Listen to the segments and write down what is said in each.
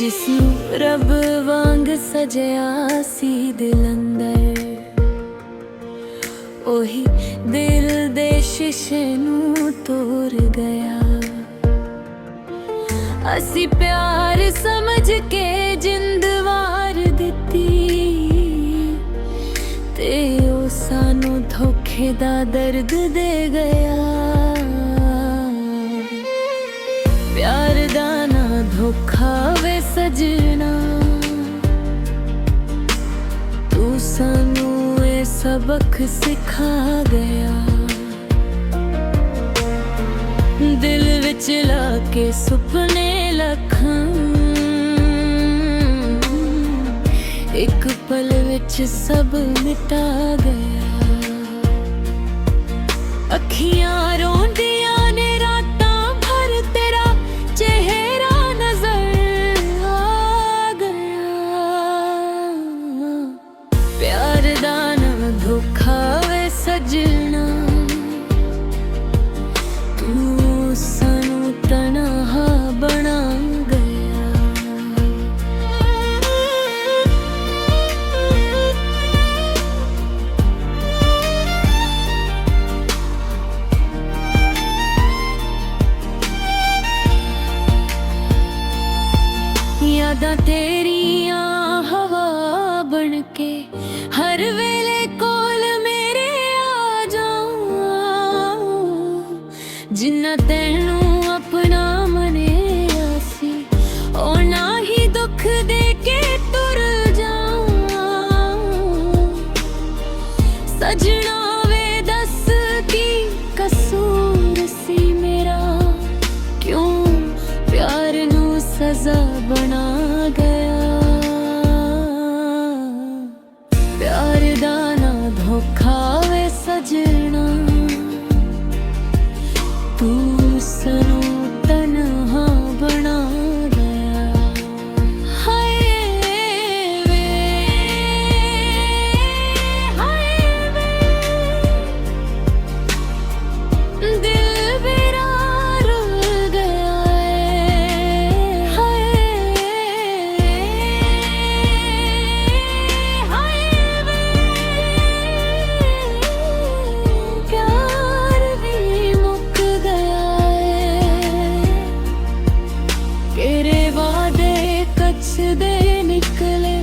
जिसनू रब वांग सजया सी दिल अंदर, ओही दिल दे शीशे नू तोड़ गया। असी प्यार समझ के जिंद वार दिती, ते ओ सानू धोखे दा दर्द दे गया। प्यार दा ना धोखा वे सजना, तू सानू ए सबक सिखा गया। दिल विच लाके सुपने लखां, एक पल विच सब मिटा गया। अखियां रोंदियां ने रातां भर, तेरा चेहरा नजर आ गया। प्यार दा ना धोखा वे सजना, तू सानू तन्हा बना गया। यादां तेरियां हवा बन के हर वेले कोल मेरे आ जाऊं। जिन्ना तैनू अपना मनेया सी, ओना ही दुख दे के तुर जाऊं। सजना वे दस की कसूर सी मेरा, क्यों प्यार नू सजा बना गया। प्यार दा ना धोखा वे सजना, तू सानू तन्हा बना गया। हाय वे, हाय वे, दिल मेरा रुल गया है। हाय वे, प्यार भी मुक गया है। तेरे वादे कच दे निकले,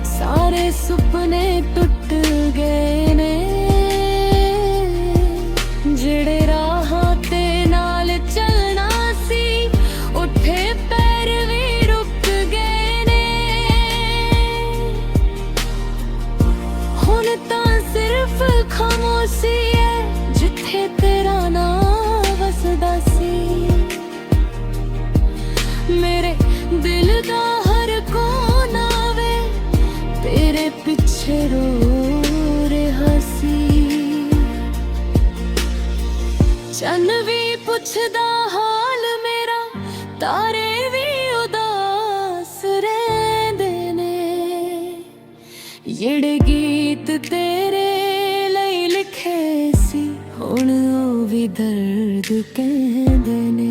सारे सुपने टुट गए ने। जेड़े राहां ते नाल चलना सी, उठे पैर भी रुक गए ने। हुण तां सिर्फ खामोशी है, जिथे तेरा नाम वसदा सी। मेरे दिल दा हर कोना वे तेरे पिछे रो रहा सी। चन भी पुछदा हाल मेरा, तारे भी उदास रहिंदे ने। जेड़े गीत तेरे लई लिखे सी, हुण ओ भी दर्द कहंदे ने।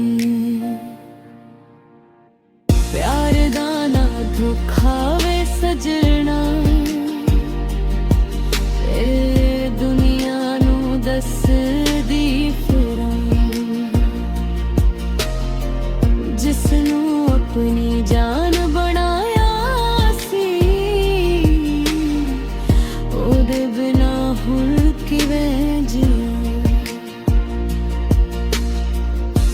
प्यार दा ना धोखा वे सजना, ए दुनिया नू दसदी फिरां। जिसनू अपनी जान बनाया सी, ओदे बिना हुण किवें जियां।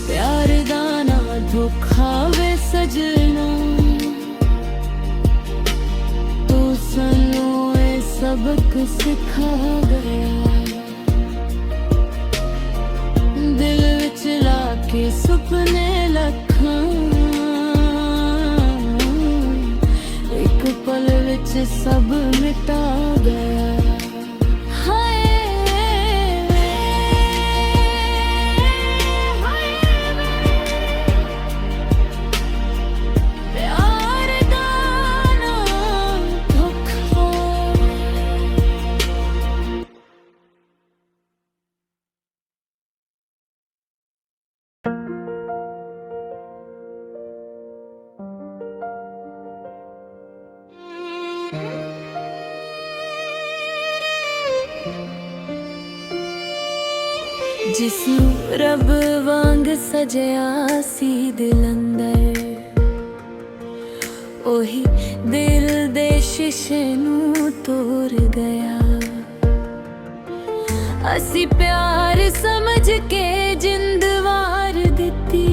प्यार दा ना धोखा वे सजना, तू सानू ए सबक सिखा गया। दिल विच लाके सुपने लखां, एक पल विच सब मिटा गया। हाय वे, हाय वे, प्यार दा ना धोखा। जिसनू रब वांग सजिया सी दिल अंदर, ओही दिल दे शीशे नू तोड़ गया। असी प्यार समझ के जिंद वार दिती,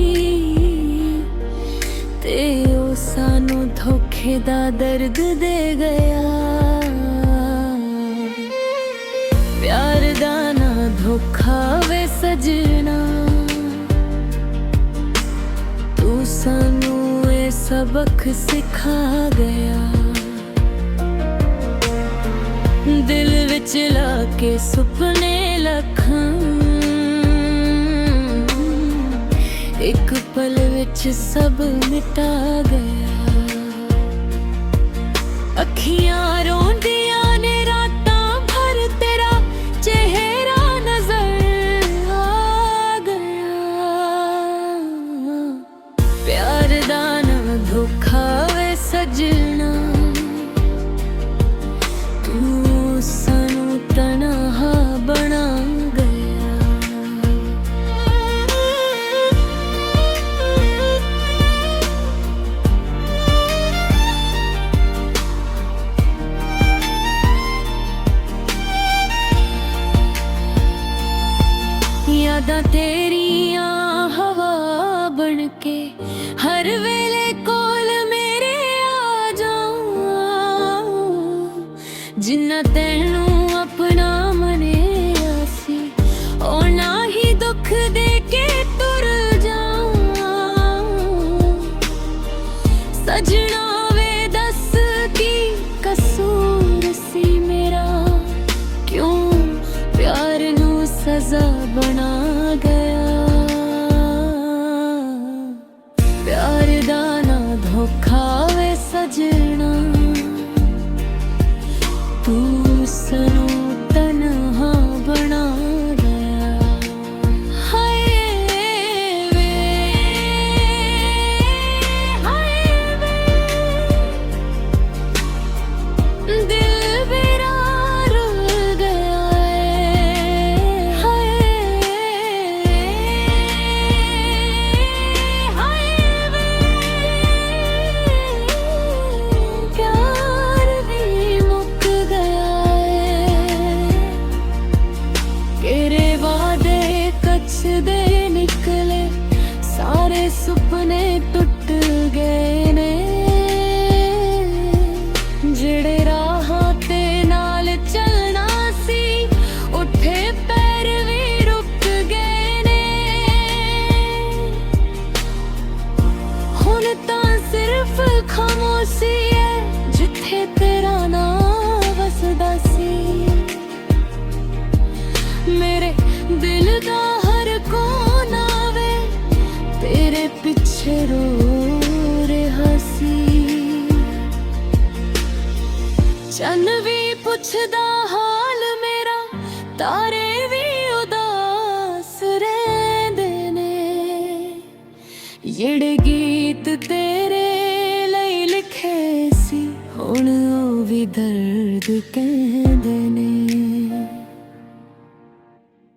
ते ओ सानू धोखे दा दर्द दे गया। प्यार दा ना धोखा वे सजना, तू सानू ये सबक सिखा गया। दिल विच लाके सुपने लखां, एक पल विच सब मिटा गया। अखियां रोंदियां ने रातां भर, तेरा चेहरा नजर आ गया। प्यार दा ना धोखा वे सजना, तू सानू तन्हा बना गया। यादां तेरियां हवा बन के हर वेले कोल मेरे आ जाऊं। जिन्ना तैनू अपना मनेया सी, ओना ही दुख दे के तुर जाऊं। सजना वे दस की कसूर सी मेरा, क्यों प्यार नू सजा बना गया। प्यार दा ना धोखा वे सजना, तू सानू तन्हा बना गया। हाय वे, हाय वे, दिल मेरा रुल गया है। हाय वे, प्यार भी मुक गया है। तेरे वादे कच दे निकले, सारे सुपने टुट गए ने। जेड़े राहां ते नाल चलना सी, उठे पैर भी रुक गए ने। हुण तां सिर्फ खामोशी है, जिथे तेरा नाम वसदा सी। मेरे दिल दा हर कोना वे तेरे पिछे रो रहा सी। चन्न भी पुछदा हाल मेरा, तारे भी उदास रहिंदे ने। जेड़े गीत तेरे लई लिखे सी, हुण ओ भी दर्द कहंदे ने।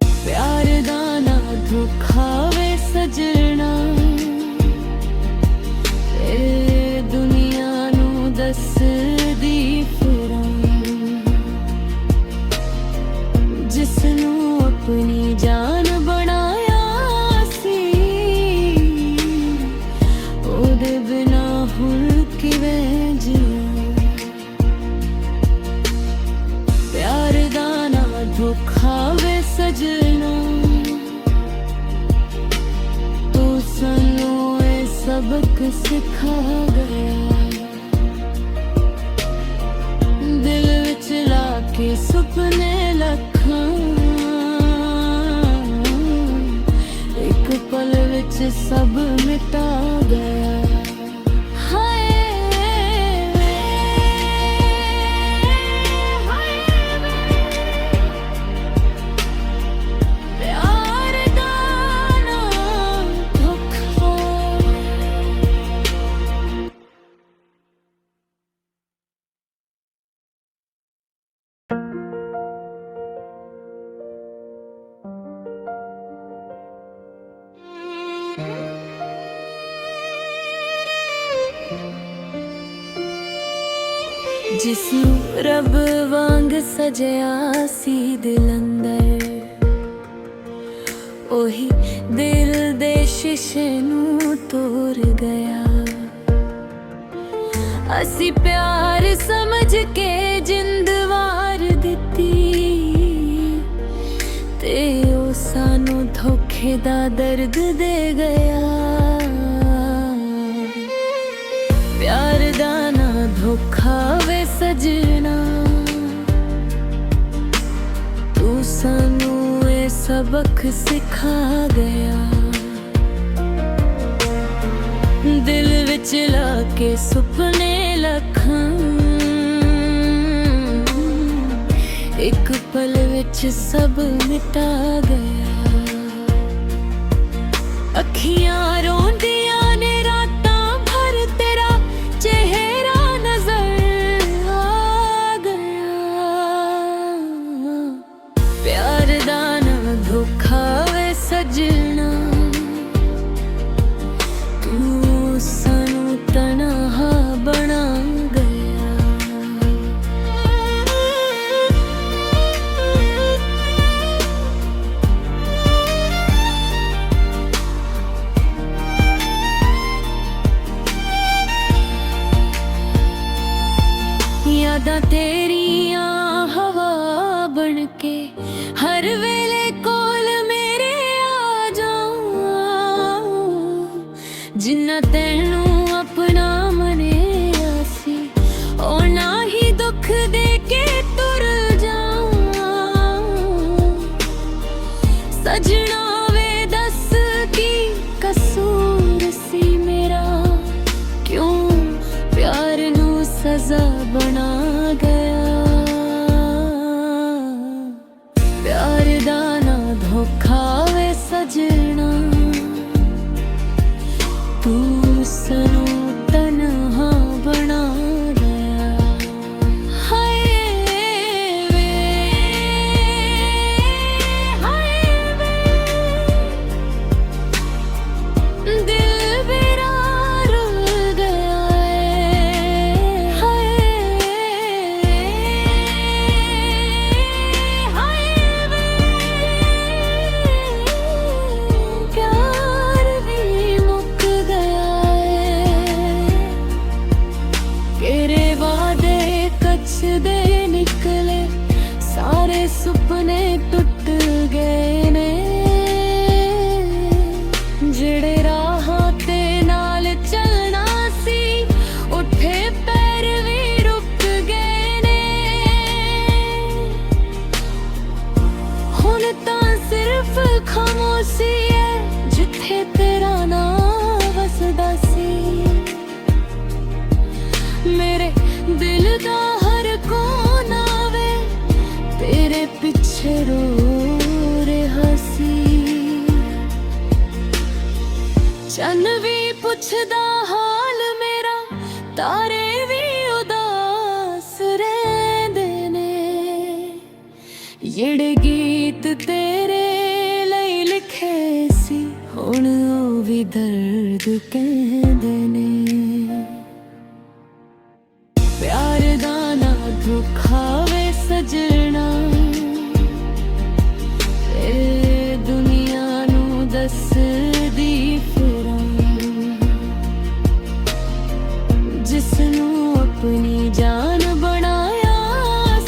प्यार दा ना धोखा वे सजना, ए दुनिया नू दसदी फिरां। जिसनू अपनी जान बनाया सी, ओदे बिना हुण किवें जियां। प्यार दा ना धोखा वे सजना, तू सानू ये सबक सिखा गया। दिल विच लाके सुपने लखां, एक पल विच सब मिटा गया। जिसनू रब वांग सजया सी दिल अंदर, ओही दिल दे शीशे नू तोड़ गया। असी प्यार समझ के जिंद वार दिती, ते ओ सानू धोखे दा दर्द दे गया। प्यार दा ना धोखा वे सजना, तू सानू ए सबक सिखा गया। दिल विच लाके सुपने लखां, एक पल विच सब मिटा गया। अखियां रोंदियां ने रातां भर, तेरा चेहरा नजर आ गया। प्यार दा ना धोखा वे सजना, तू सानू तन्हा बना गया। यादां तेरियां हवा बन के हर वेले कोल मेरे आ जाऊं। जिन्ना तैनू अपना मनेया सी, ओना ही दुख दे के तुर जाऊं। सजना वे दस की कसूर सी मेरा, क्यों प्यार नू सजा बना गया। प्यार दा ना धोखा वे सजना, तू सानू तन्हा बना गया। हाय वे, हाय वे, दिल मेरा रुल गया है। हाय वे, प्यार भी मुक गया है। तेरे वादे कच दे निकले, सारे सुपने टुट गए ने। जेड़े राहां ते नाल चलना सी, उठे पैर भी रुक गए ने। हुण तां सिर्फ खामोशी है, जिथे तेरा नाम वसदा सी। मेरे दिल दा हर कोना वे तेरे पिछे रो रहा सी। चन भी पुछदा हाल मेरा, तारे भी उदास रहिंदे ने। जेड़े गीत तेरे लई लिखे सी, हुण ओ भी दर्द कहंदे ने। प्यार दा ना धोखा वे सजना, ए दुनिया नू दसदी फिरां। जिसनू अपनी जान बनाया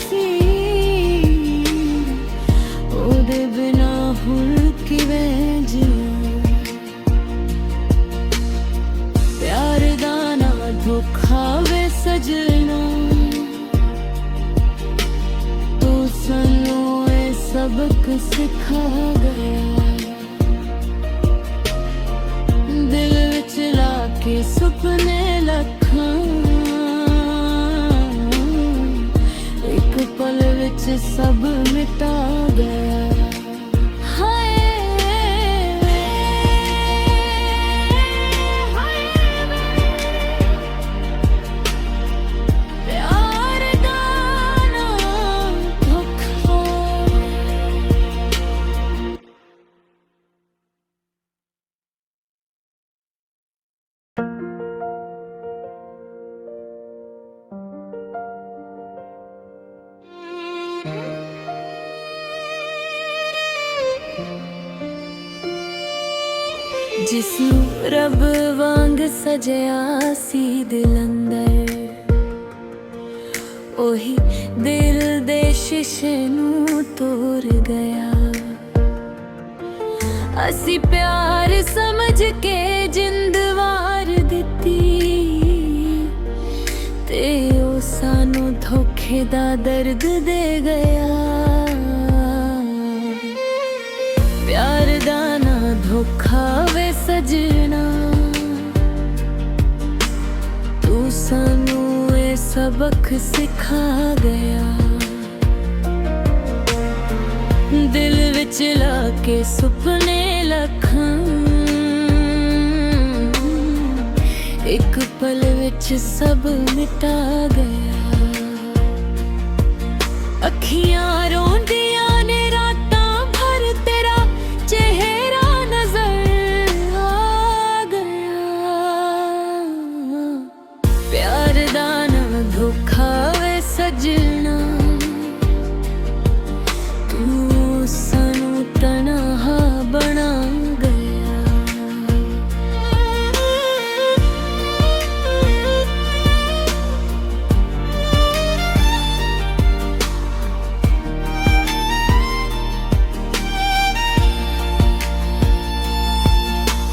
सी, ओदे बिना हुण किवें जियां। प्यार दा ना धोखा वे सजना, तू सानू ए सबक सिखा गया। दिल विच लाके सुपने लखां, एक पल विच सब मिटा गया। हाय वे, हाय वे, प्यार दा ना धोखा। ਜਿਸਨੂੰ ਰੱਬ ਵਾਂਗ ਸਜਿਆ ਸੀ ਦਿਲ ਅੰਦਰ, ਉਹੀ ਦਿਲ ਦੇ ਸ਼ੀਸ਼ੇ ਨੂੰ ਤੋੜ ਗਿਆ। ਅਸੀਂ ਪਿਆਰ ਸਮਝ ਕੇ ਜਿੰਦ ਵਾਰ ਦਿੱਤੀ, ਤੇ ਉਹ ਸਾਨੂੰ ਧੋਖੇ ਦਾ ਦਰਦ ਦੇ ਗਿਆ। ਪਿਆਰ ਦਾ ਨਾ ਧੋਖਾ ਵੇ ਸਜਣਾ, ਤੂੰ ਸਾਨੂੰ ਇਹ ਸਬਕ ਸਿਖਾ ਗਿਆ। ਦਿਲ ਵਿੱਚ ਲਾ ਕੇ ਸੁਪਨੇ ਲੱਖਾਂ, ਇੱਕ ਪਲ ਵਿੱਚ ਸਭ ਮਿਟਾ ਗਿਆ। ਅੱਖੀਆਂ ਰੋਂਦੀਆਂ ਨੇ ਰਾਤਾਂ ਭਰ, ਤੇਰਾ ਚਿਹਰਾ ਨਜ਼ਰ ਆ ਗਿਆ। ਪਿਆਰ ਦਾ ਨਾ ਧੋਖਾ ਵੇ ਸਜਣਾ, ਤੂੰ ਸਾਨੂੰ ਤਨਹਾ ਬਣਾ ਗਿਆ।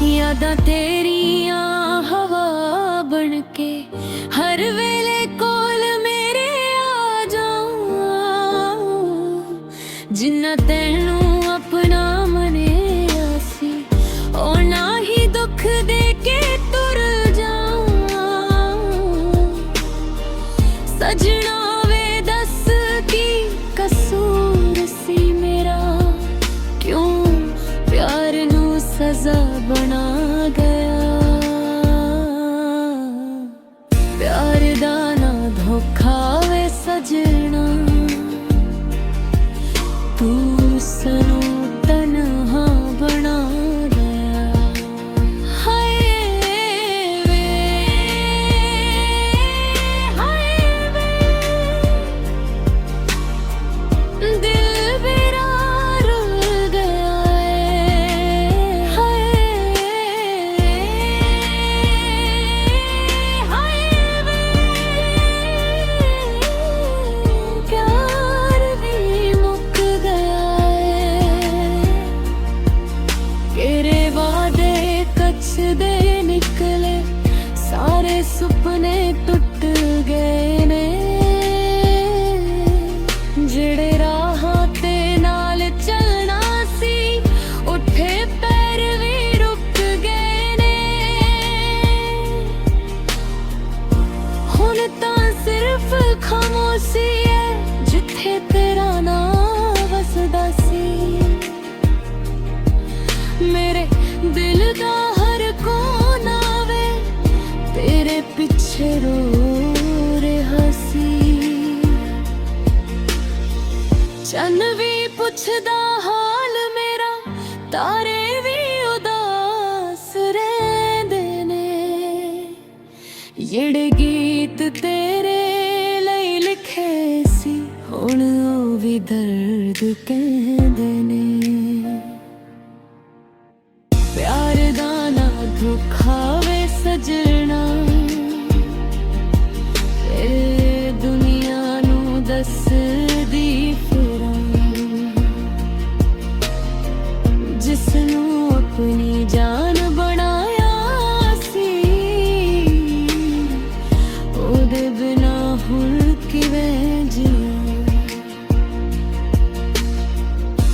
ਯਾਦਾਂ ਤੇਰੀਆਂ ਹਵਾ ਬਣ ਕੇ ਹਰ ਵੇਲੇ ਕੋਲ ਮੇਰੇ ਆ ਜਾਵਾਂ। ਜਿੰਨਾ ਤੈਨੂੰ ਆਪਣਾ ਮੰਨਿਆ ਸੀ, ਓਨਾ ਹੀ ਦੁੱਖ ਦੇ ਕੇ ਤੁਰ ਜਾਵਾਂ। ਸਜਣਾ ਵੇ ਦੱਸ ਕੀ ਕਸੂਰ ਸੀ ਮੇਰਾ, ਕਿਉਂ ਪਿਆਰ ਨੂੰ ਸਜ਼ਾ ਬਣਾ ਗਿਆ। ਪਿਆਰ ਦਾ ਨਾ ਧੋਖਾ ਵੇ ਸਜਣਾ, ਤੂੰ ਸਾਨੂੰ ਤਨਹਾ ਬਣਾ ਗਿਆ। ਹਾਏ ਵੇ, ਹਾਏ ਵੇ, ਦਿਲ ਮੇਰਾ ਰੁਲ ਗਿਆ ਏ। ਹਾਏ ਹਾਏ ਵੇ, ਪਿਆਰ ਵੀ ਮੁੱਕ ਗਿਆ ਏ। ਤੇਰੇ ਵਾਅਦੇ ਕੱਚ ਦੇ ਨਿਕਲੇ, ਸਾਰੇ ਸੁਪਨੇ ਟੁੱਟ ਗਏ ਨੇ। ਜਿਹੜੇ ਰਾਹਾਂ ਤੇ ਨਾਲ ਚੱਲਣਾ ਸੀ, ਉੱਥੇ ਪੈਰ ਵੀ ਰੁਕ ਗਏ ਨੇ। ਹੁਣ ਤਾਂ ਸਿਰਫ ਖਾਮੋਸ਼ੀ ਹੈ, ਜਿੱਥੇ ਤੇਰਾ ਨਾਂ ਵਸਦਾ ਸੀ। ਮੇਰੇ ਦਿਲ ਦਾ ਹਰ ਕੋਨਾ ਵੇ ਤੇਰੇ ਪਿੱਛੇ ਰੋ ਰਿਹਾ ਸੀ। ਚੰਨ ਵੀ ਪੁੱਛਦਾ ਹਾਲ ਮੇਰਾ, ਤਾਰੇ ਵੀ ਉਦਾਸ ਰਹਿੰਦੇ ਨੇ। ਜਿਹੜੇ ਗੀਤ ਤੇਰੇ ਲਈ ਲਿਖੇ ਸੀ, ਹੁਣ ਉਹ ਵੀ ਦਰਦ ਕਹਿੰਦੇ ਨੇ। ਪਿਆਰ ਦਾ ਨਾ ਧੋਖਾ ਵੇ ਸਜਣਾ, ਇਹ ਦੁਨੀਆ ਨੂੰ ਦੱਸਦੀ ਫਿਰਾਂ। ਜਿਸਨੂੰ ਆਪਣੀ ਜਾਨ ਬਣਾਇਆ ਸੀ, ਉਹਦੇ ਬਿਨਾ ਹੁਣ ਕਿਵੇਂ ਜੀਵਾਂ।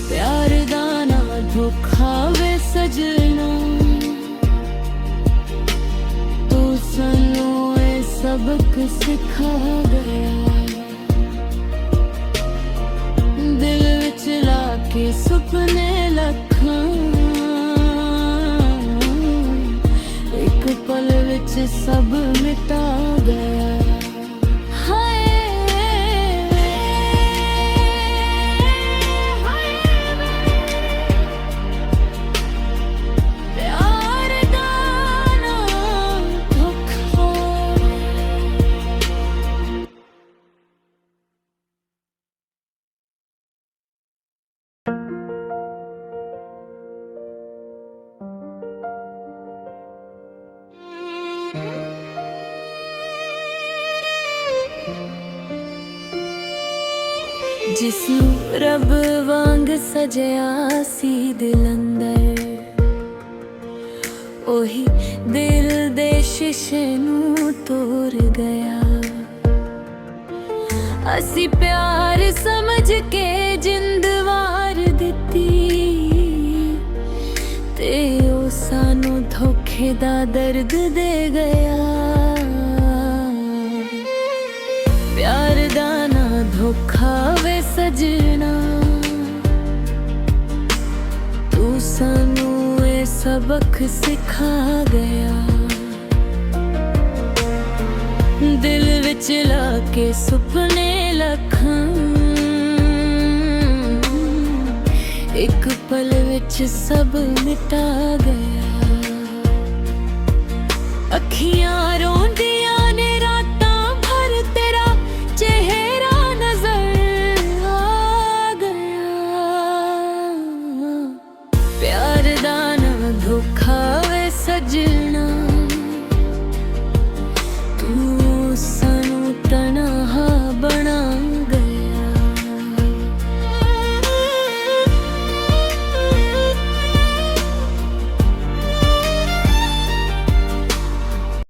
ਪਿਆਰ ਦਾ ਨਾ ਧੋਖਾ ਵੇ ਸਜਣਾ, ਤੂੰ ਸਾਨੂੰ ਇਹ ਸਬਕ ਸਿਖਾ ਗਿਆ। ਦਿਲ ਵਿੱਚ ਲਾ ਕੇ ਸੁਪਨੇ ਲੱਖਾਂ, ਇੱਕ ਪਲ ਵਿੱਚ ਸਭ ਮਿਟਾ ਗਿਆ। ਜਿਸਨੂੰ ਰੱਬ ਵਾਂਗ ਸਜਿਆ ਸੀ ਦਿਲ ਅੰਦਰ, ਉਹੀ ਦਿਲ ਦੇ ਸ਼ੀਸ਼ੇ ਨੂੰ ਤੋੜ ਗਿਆ। ਅਸੀਂ ਪਿਆਰ ਸਮਝ ਕੇ ਜਿੰਦ ਵਾਰ ਦਿੱਤੀ, ਤੇ ਉਹ ਸਾਨੂੰ ਧੋਖੇ ਦਾ ਦਰਦ ਦੇ ਗਿਆ। ਪਿਆਰ ਦਾ ਨਾ ਧੋਖਾ ਵੇ ਸਜਣਾ, ਤੂੰ ਸਾਨੂੰ ਇਹ ਸਬਕ ਸਿਖਾ ਗਿਆ। ਦਿਲ ਵਿੱਚ ਲਾ ਕੇ ਸੁਪਨੇ ਲੱਖਾਂ, ਇੱਕ ਪਲ ਵਿੱਚ ਸਭ ਮਿਟਾ ਗਿਆ। ਅੱਖੀਆਂ ਰੋਂਦੀਆਂ